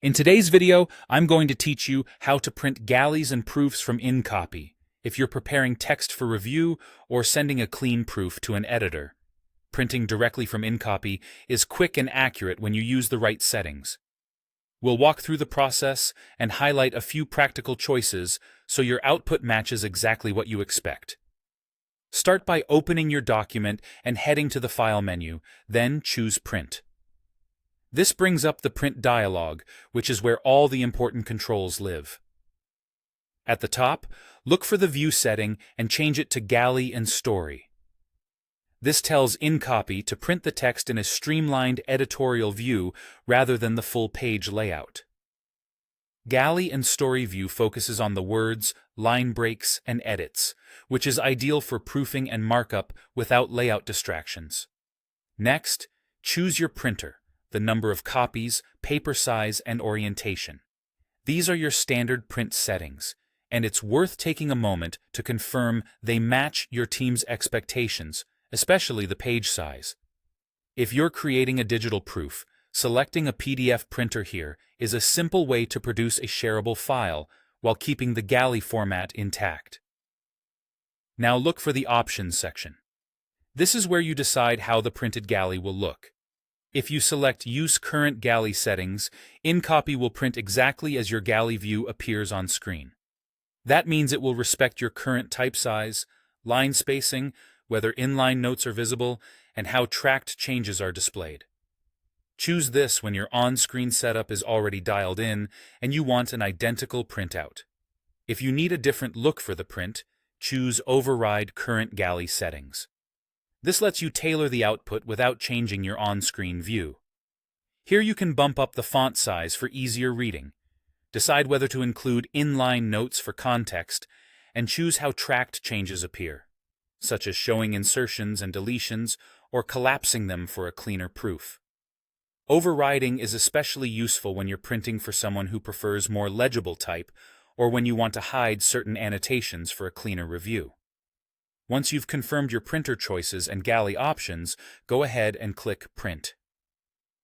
In today's video, I'm going to teach you how to print galleys and proofs from InCopy if you're preparing text for review or sending a clean proof to an editor. Printing directly from InCopy is quick and accurate when you use the right settings. We'll walk through the process and highlight a few practical choices so your output matches exactly what you expect. Start by opening your document and heading to the File menu, then choose Print. This brings up the Print dialog, which is where all the important controls live. At the top, look for the View setting and change it to Galley and Story. This tells InCopy to print the text in a streamlined editorial view rather than the full page layout. Galley and Story view focuses on the words, line breaks, and edits, which is ideal for proofing and markup without layout distractions. Next, choose your printer, the number of copies, paper size, and orientation. These are your standard print settings, and it's worth taking a moment to confirm they match your team's expectations, especially the page size. If you're creating a digital proof, selecting a PDF printer here is a simple way to produce a shareable file while keeping the Galley format intact. Now look for the Options section. This is where you decide how the printed galley will look. If you select Use Current Galley Settings, InCopy will print exactly as your galley view appears on screen. That means it will respect your current type size, line spacing, whether inline notes are visible, and how tracked changes are displayed. Choose this when your on-screen setup is already dialed in and you want an identical printout. If you need a different look for the print, choose Override Current Galley Settings. This lets you tailor the output without changing your on-screen view. Here you can bump up the font size for easier reading, decide whether to include inline notes for context, and choose how tracked changes appear, such as showing insertions and deletions or collapsing them for a cleaner proof. Overriding is especially useful when you're printing for someone who prefers more legible type or when you want to hide certain annotations for a cleaner review. Once you've confirmed your printer choices and galley options, go ahead and click Print.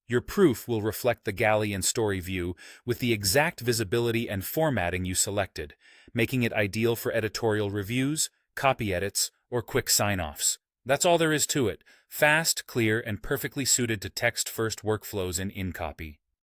Your proof will reflect the Galley and Story view with the exact visibility and formatting you selected, making it ideal for editorial reviews, copy edits, or quick sign-offs. That's all there is to it. Fast, clear, and perfectly suited to text-first workflows in InCopy.